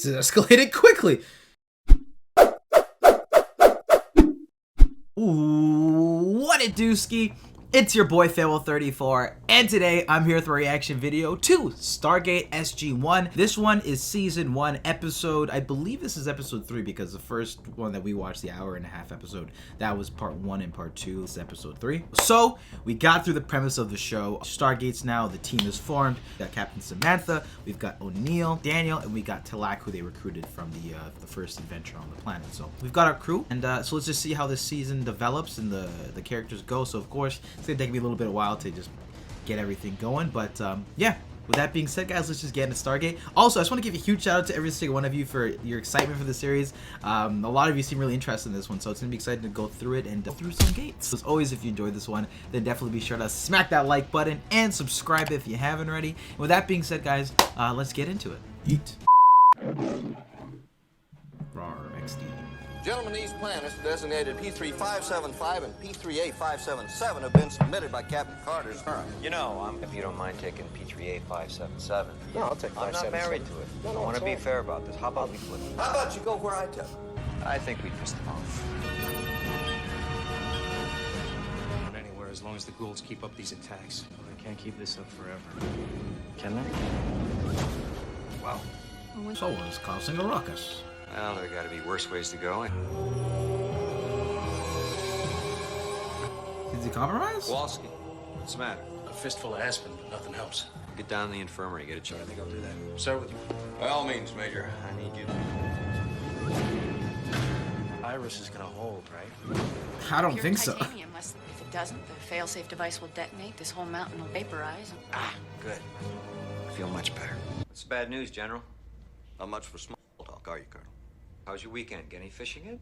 This escalated quickly. Ooh, what it dooski? It's your boy Farewell34, and today I'm here with a reaction video to Stargate SG-1. This one is season 1 episode, I believe this is episode 3 because the first one that we watched, the hour-and-a-half episode, that was part 1 and part 2. This is episode 3. So we got through the premise of the show. Stargate's now, the team is formed. We got Captain Samantha, we've got O'Neill, Daniel, and we got Talak, who they recruited from the first adventure on the planet. So we've got our crew, and so let's just see how this season develops and the characters go. So of course, it's gonna take me a little bit of a while to just get everything going, but yeah, with that being said, guys, let's just get into Stargate. Also, I just want to give a huge shout out to every single one of you for your excitement for the series. A lot of you seem really interested in this one, so it's gonna be exciting to go through it and go through some gates. As always, if you enjoyed this one, then definitely be sure to smack that like button and subscribe if you haven't already. And with that being said, guys, let's get into it. Eat. Rawr, XD. Gentlemen, these planets designated P3575 and P38577 have been submitted by Captain Carter's current. You know, if you don't mind taking P38577. No, I'll take 577. I'm not married to it. No, I want to be fair about this. How about we flip? How about you go where I tell you? I think we pissed them off. Not anywhere as long as the ghouls keep up these attacks. Well, they can't keep this up forever. Can they? Well, Someone's causing a ruckus. well, there got to be worse ways to go. Is he compromised? Kowalski, what's the matter? A fistful of aspirin, but nothing helps. Get down to the infirmary, get a check. I think I'll do that. Start with you. By all means, Major. I need you to... Iris is gonna hold, right? I don't Pure think so. titanium, if it doesn't, the fail-safe device will detonate. This whole mountain will vaporize. Ah, good. I feel much better. What's the bad news, General? Not much for small talk, are you, Colonel? How's your weekend? Get any fishing in?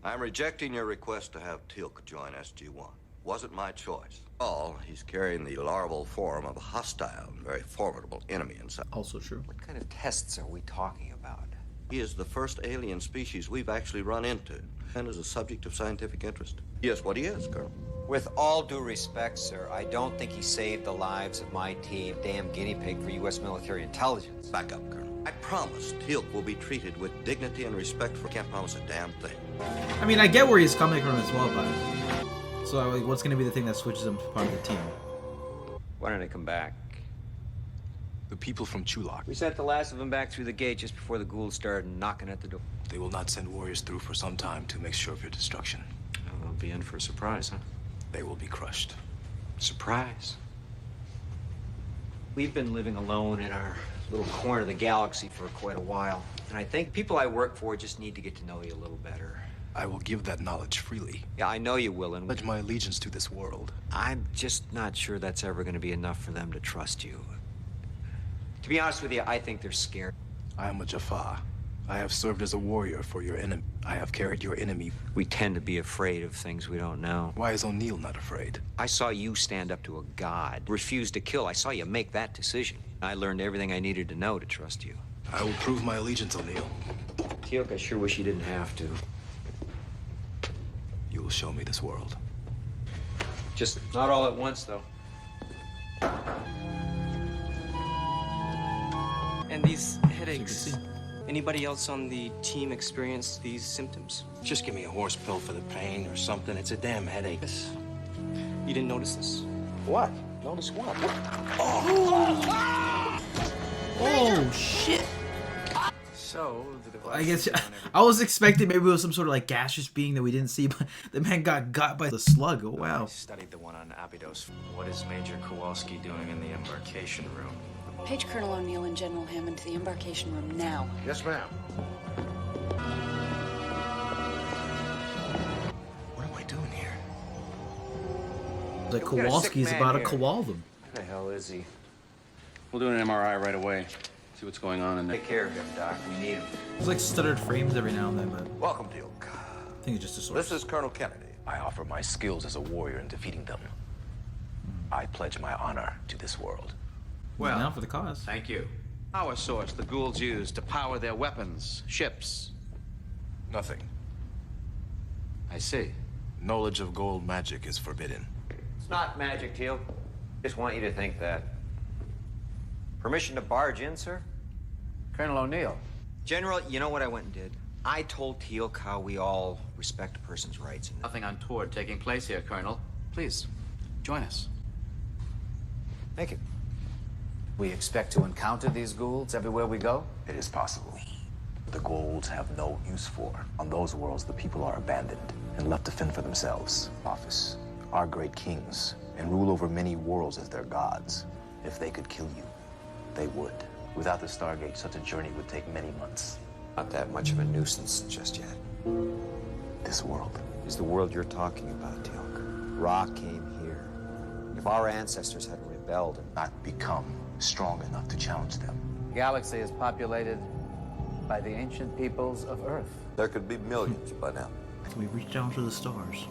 I'm rejecting your request to have Teal'c join SG-1. Wasn't my choice. He's carrying the larval form of a hostile and very formidable enemy inside. Also true. What kind of tests are we talking about? He is the first alien species we've actually run into, and is a subject of scientific interest. Yes, what he is, Colonel. With all due respect, sir, I don't think he saved the lives of my team. Damn guinea pig for U.S. military intelligence. Back up, Colonel. I promise Teal'c will be treated with dignity and respect. Can't promise a damn thing. I mean, I get where he's coming from as well, but so like, what's going to be the thing that switches him to part of the team? Why don't they come back? The people from Chulak. We sent the last of them back through the gate just before the ghouls started knocking at the door. They will not send warriors through for some time to make sure of your destruction. Well, they'll be in for a surprise, huh? They will be crushed. Surprise. We've been living alone in our little corner of the galaxy for quite a while. And I think people I work for just need to get to know you a little better. I will give that knowledge freely. Yeah, I know you will, and Pledge my allegiance to this world. I'm just not sure that's ever going to be enough for them to trust you. To be honest with you, I think they're scared. I am a Jaffa. I have served as a warrior for your enemy. I have carried your enemy. We tend to be afraid of things we don't know. Why is O'Neill not afraid? I saw you stand up to a god, refuse to kill. I saw you make that decision. I learned everything I needed to know to trust you. I will prove my allegiance, O'Neill. Teal'c, I sure wish you didn't have to. You will show me this world. Just not all at once, though. And these headaches, anybody else on the team experience these symptoms? Just give me a horse pill for the pain or something. It's a damn headache. You didn't notice this? What? Notice what? Oh shit! So, the device... I guess I was expecting maybe it was some sort of like gaseous being that we didn't see, but the man got by the slug. Oh wow! I studied the one on Abydos. What is Major Kowalski doing in the embarkation room? Page Colonel O'Neill and General Hammond to the embarkation room now. Yes, ma'am. What am I doing here? Like We got a Kowalski's sick man about to here. Kowal them. Where the hell is he? We'll do an MRI right away. See what's going on in there. Take care of him, Doc. We need him. It's like stuttered frames every now and then, but Welcome, Teal'c. I think it's just a source. This is Colonel Kennedy. I offer my skills as a warrior in defeating them. I pledge my honor to this world. Well, now for the cause. Thank you. Power source the ghouls use to power their weapons, ships. Nothing. I see. Knowledge of gold magic is forbidden. It's not magic, Teal'c. Just want you to think that. Permission to barge in, sir? Colonel O'Neill. General, you know what I went and did? I told Teal'c how we all respect a person's rights. And Nothing untoward taking place here, Colonel. Please, join us. Thank you. We expect to encounter these ghouls everywhere we go? It is possible. The ghouls have no use for. On those worlds, the people are abandoned and left to fend for themselves. Office, our great kings, and rule over many worlds as their gods. If they could kill you, they would. Without the Stargate, such a journey would take many months. Not that much of a nuisance just yet. This world Is the world you're talking about, Teal'c. Ra came here. If our ancestors hadn't rebelled and not become strong enough to challenge them. The galaxy is populated by the ancient peoples of Earth. There could be millions by now. Can we reach down to the stars?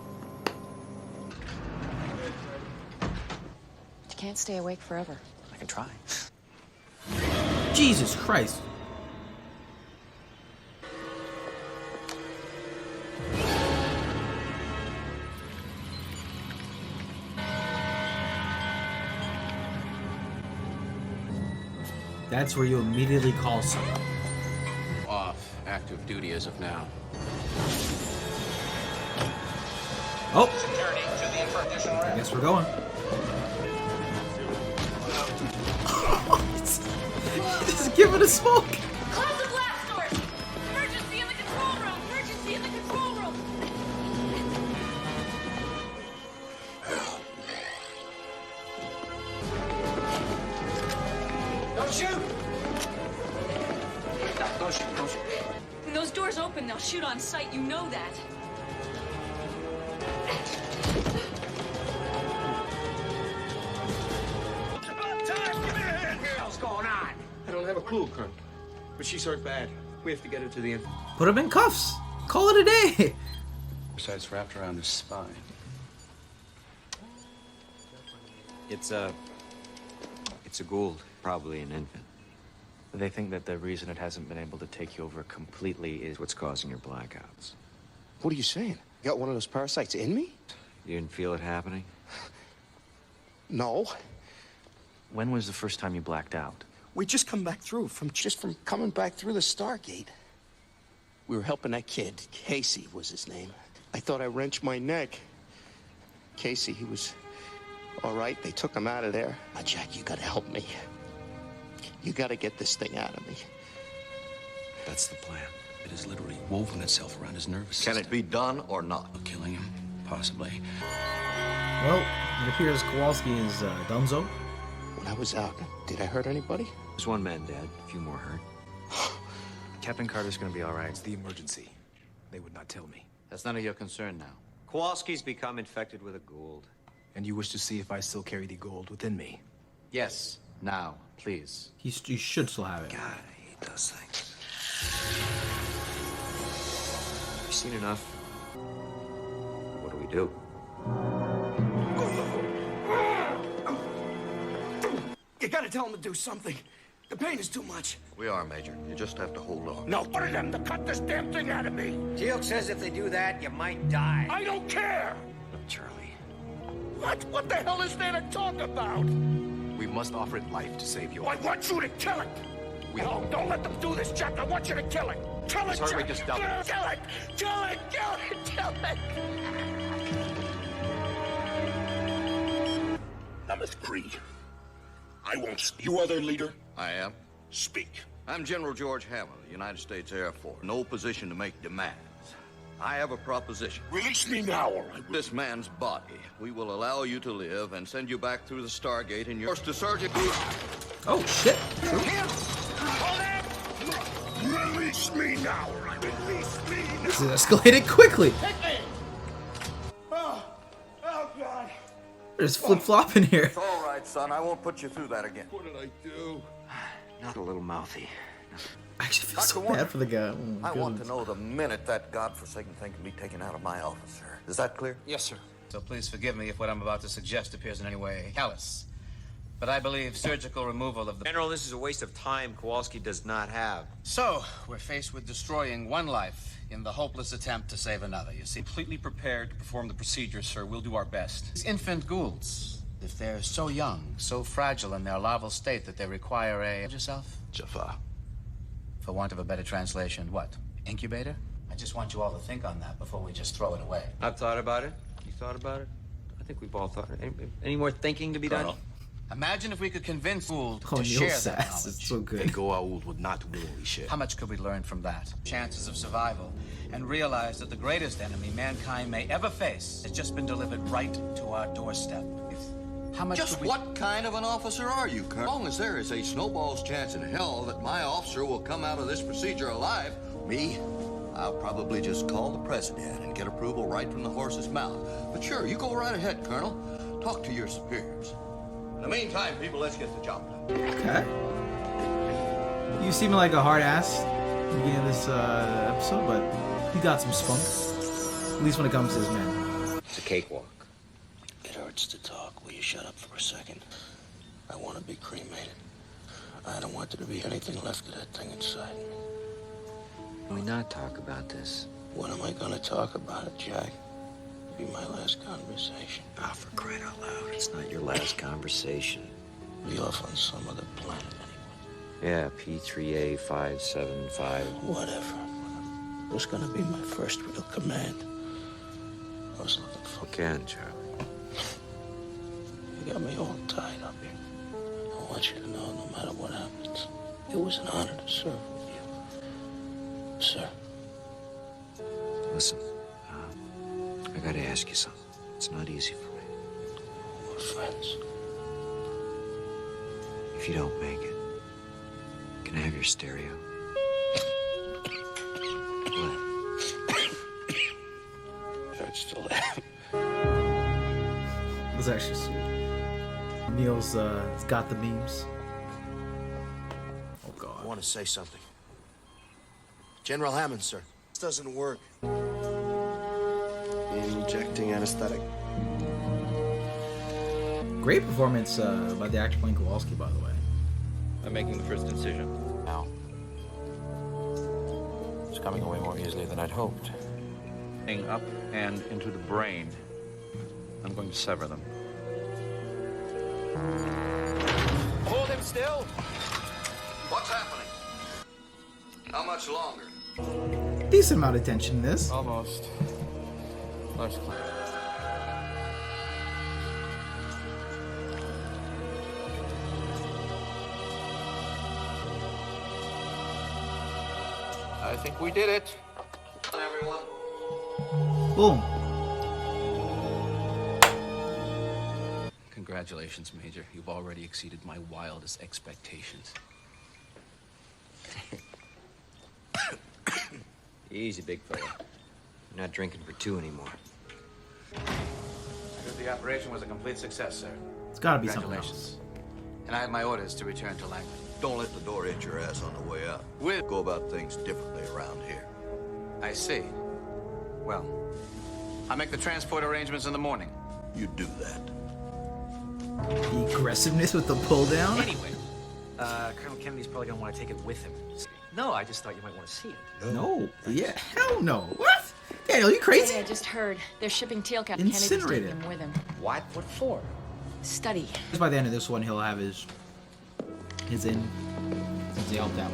You can't stay awake forever. I can try. Jesus Christ. That's where you immediately call someone. Off active duty as of now. Oh! I guess we're going. Just give it a smoke! Close the blast doors! Emergency in the control room! Emergency in the control room! Don't shoot! Don't shoot, don't shoot. When those doors open, they'll shoot on sight. You know that. What's going on? I don't have a clue, Colonel. But she's hurt bad. We have to get her to the... Put him in cuffs. Call it a day. Besides, wrapped around his spine. It's a Gould, probably an infant. They think that the reason it hasn't been able to take you over completely is What's causing your blackouts? What are you saying? You got one of those parasites in me? You didn't feel it happening? No. When was the first time you blacked out? We just come back through from coming back through the Stargate. We were helping that kid. Casey was his name. I thought I wrenched my neck. Casey, he was all right. They took him out of there. Now, Jack, you gotta help me. You gotta get this thing out of me. That's the plan. It has literally woven itself around his nervous system. Can it be done or not? Killing him? Possibly. Well, it appears Kowalski is donezo. When I was out, did I hurt anybody? There's one man dead, a few more hurt. Captain Carter's gonna be all right. It's the emergency. They would not tell me. That's none of your concern now. Kowalski's become infected with a Gould. And you wish to see if I still carry the gold within me? Yes, now, please. He should still have it. God, he does things. You've seen enough. What do we do? You gotta tell him to do something. The pain is too much. We are, Major. You just have to hold on. No, order them to cut this damn thing out of me. Teal'c says if they do that, you might die. I don't care. Look, Charlie. What the hell is there to talk about? We must offer it life to save you. I want you to kill it. No, don't let them do this, Jack. I want you to kill it. Kill it, heart Jack. rate just doubled. Kill it. Kill it. Kill it. Kill it. Now, Miss Cree, I won't. You are their leader? I am. Speak. I'm General George Hammer, United States Air Force. No position to make demands. I have a proposition. Release me now, or I will. This man's body. We will allow you to live and send you back through the Stargate in your first to surgical. Oh, shit. Release me now, or I release me now. This escalated quickly. Oh, God. There's flip-flop in here. It's all right, son. I won't put you through that again. What did I do? Not a little mouthy. I actually feel so Dr. Warner, bad for the guy. Oh, I want to goodness. know the minute that godforsaken thing can be taken out of my office, sir. Is that clear? Yes, sir. So please forgive me if what I'm about to suggest appears in any way callous. But I believe surgical removal of the... General, this is a waste of time Kowalski does not have. So, we're faced with destroying one life in the hopeless attempt to save another. You see, completely prepared to perform the procedure, sir. We'll do our best. These infant Goulds, if they're so young, so fragile in their larval state that they require a... Yourself? Jafar. For want of a better translation, what? Incubator? I just want you all to think on that before we just throw it away. I've thought about it. You thought about it? I think we've all thought it. Any more thinking to be done? Imagine if we could convince Gould Oh, to Neil share that sass. knowledge. It's so good. And Goa'uld would not willingly share. How much could we learn from that? Chances of survival, and realize that the greatest enemy mankind may ever face has just been delivered right to our doorstep. How much Just could we... what kind of an officer are you, Colonel? As long as there is a snowball's chance in hell that my officer will come out of this procedure alive, I'll probably just call the president and get approval right from the horse's mouth. But sure, you go right ahead, Colonel. Talk to your superiors. In the meantime, people, let's get the job done. Okay. You seem like a hard ass at the beginning of this episode, but he got some spunk. At least when it comes to his men. It's a cakewalk. It hurts to talk. Will you shut up for a second? I want to be cremated. I don't want there to be anything left of that thing inside me. Can we not talk about this? When am I going to talk about it, Jack? It'll be my last conversation. Ah, for crying out loud. It's not your last conversation. Be off on some other planet anyway. Yeah, P3A575. Whatever. It was going to be my first real command. I was looking for... Again, Charlie. You got me all tied up here. I want you to know, no matter what happens, it was an honor to serve with you. Sir. Listen, I gotta ask you something. It's not easy for me. We're friends. If you don't make it, can I have your stereo? What? Hurts to laugh. It was actually sweet. Neil's got the memes. Oh god. I want to say something. General Hammond, sir. This doesn't work. Injecting anesthetic. Great performance by the actor playing Kowalski, by the way. I'm making the first incision. Now, it's coming away more easily than I'd hoped. Up and into the brain. I'm going to sever them. Hold him still. What's happening? How much longer? Decent amount of tension in this. Almost. Life's clear. I think we did it. Everyone. Boom. Congratulations, Major. You've already exceeded my wildest expectations. Easy, big fella. You're not drinking for two anymore. I heard the operation was a complete success, sir. It's gotta be something Congratulations. else. And I have my orders to return to Langley. Don't let the door hit your ass on the way out. We'll go about things differently around here. I see. Well, I'll make the transport arrangements in the morning. You do that. The aggressiveness with the pull down. Anyway, Colonel Kennedy's probably gonna want to take it with him. No, I just thought you might want to see it. No. Yeah. Hell no. What? Daniel, you crazy? Yeah, I just heard. They're shipping Teal Cap. Kennedy's taking Incinerated. him with him. What? What for? Study. Just by the end of this one, he'll have his in. Since he helped out.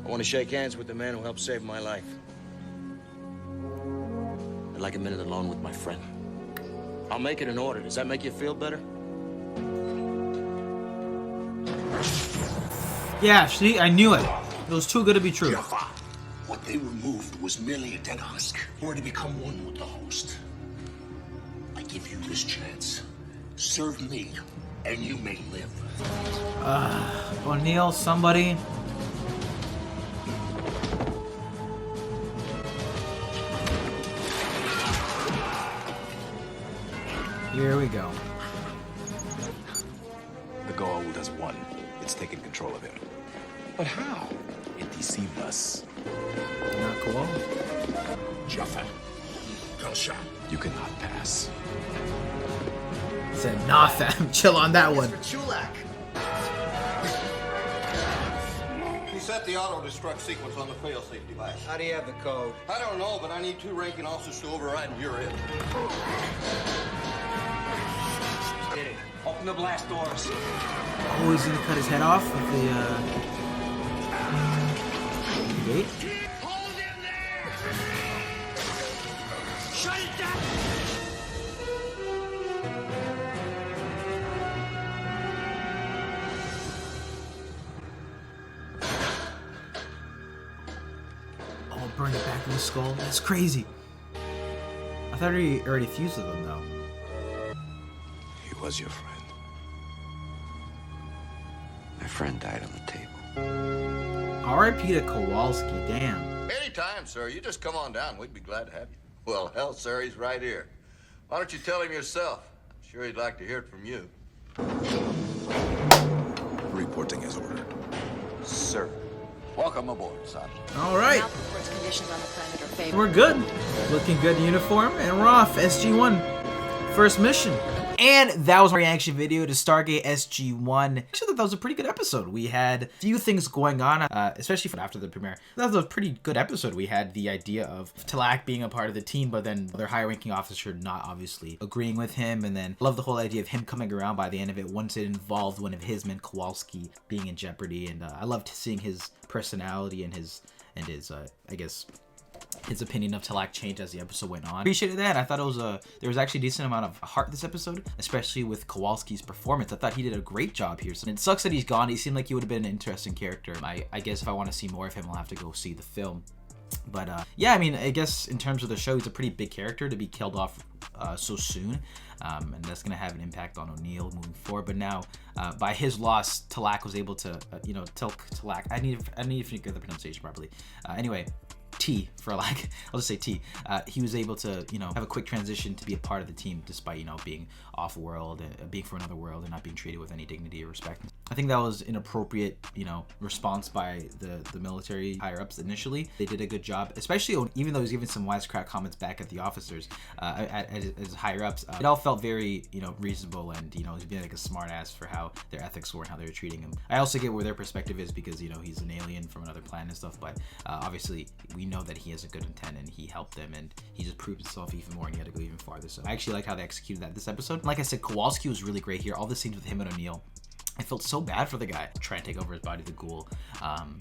I want to shake hands with the man who helped save my life. I'd like a minute alone with my friend. I'll make it in order. Does that make you feel better? Yeah, see, I knew it. It was too good to be true. Jaffa, what they removed was merely a dead husk. Or to become one with the host. I give you this chance. Serve me, and you may live. O'Neill, somebody. Here we go. The Goa'uld has won. It's taken control of him. But how? It deceived us. Not cool. Jaffa, Kelsha. You cannot pass. Said, nah, fam. Chill on that one. He set the auto-destruct sequence on the fail-safe device. How do you have the code? I don't know, but I need 2 ranking officers to override and you're in. Did it. Open the blast doors. Oh, he's gonna cut his head off with the, Stargate. Shut it down! Oh, burn it back in the skull. That's crazy. I thought he already fused with them, though. He was your friend. My friend died on the table. R.I.P. to Kowalski, damn. Anytime, sir. You just come on down. We'd be glad to have you. Well, hell, sir, he's right here. Why don't you tell him yourself? I'm sure he'd like to hear it from you. Reporting as ordered. Sir. Welcome aboard, son. All right. Mouth reports conditions on the planet are favorable. We're good. Looking good in uniform, and we're off. SG-1. First mission. And that was my reaction video to Stargate SG-1. Actually, thought that was a pretty good episode. We had a few things going on, especially after the premiere. That was a pretty good episode. We had the idea of Talak being a part of the team, but then their high-ranking officer not obviously agreeing with him. And then love the whole idea of him coming around by the end of it once it involved one of his men, Kowalski, being in jeopardy. And I loved seeing his personality and his I guess, his opinion of Talak changed as the episode went on. Appreciated that. I thought it was there was actually a decent amount of heart this episode, especially with Kowalski's performance. I thought he did a great job here. So it sucks that he's gone. He seemed like he would have been an interesting character. I guess if I want to see more of him, I'll have to go see the film. But yeah, I mean, I guess in terms of the show, he's a pretty big character to be killed off so soon, and that's gonna have an impact on O'Neill moving forward. But now, by his loss, Talak was able to, tell Talak. I need to figure the pronunciation properly. Anyway. T for like, I'll just say T. He was able to, have a quick transition to be a part of the team despite, being off-world, being from another world and not being treated with any dignity or respect. I think that was an appropriate, response by the military higher-ups initially. They did a good job, especially even though he was giving some wisecrack comments back at the officers, as higher-ups. It all felt very, reasonable, and, he's being like a smart-ass for how their ethics were and how they were treating him. I also get where their perspective is because, he's an alien from another planet and stuff, but obviously we know that he has a good intent and he helped them, and he just proved himself even more, and he had to go even farther. So I actually like how they executed that this episode. Like I said, Kowalski was really great here. All the scenes with him and O'Neill, I felt so bad for the guy trying to take over his body, the ghoul.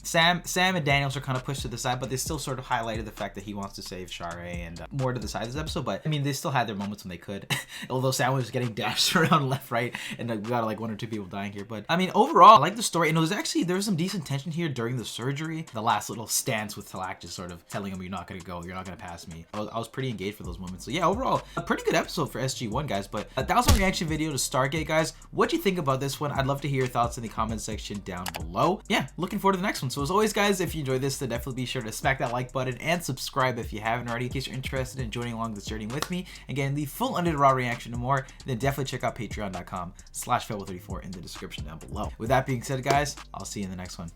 Sam and Daniels are kind of pushed to the side, but they still sort of highlighted the fact that he wants to save Shara and more to the side of this episode. But I mean, they still had their moments when they could, although Sam was getting dashed around left, right, and we got like 1 or 2 people dying here. But I mean, overall, I like the story, and there was some decent tension here during the surgery. The last little stance with Talak just sort of telling him, "You're not gonna go, you're not gonna pass me." I was pretty engaged for those moments. So yeah, overall, a pretty good episode for SG-1, guys. But that was my reaction video to Stargate, guys. What do you think about this one? I'd love to hear your thoughts in the comment section down below. Yeah, looking forward to the next one. So as always, guys, if you enjoyed this, then definitely be sure to smack that like button and subscribe if you haven't already, in case you're interested in joining along this journey with me. Again, the full unedited raw reaction and more, then definitely check out patreon.com/Fable34 in the description down below. With that being said, guys, I'll see you in the next one.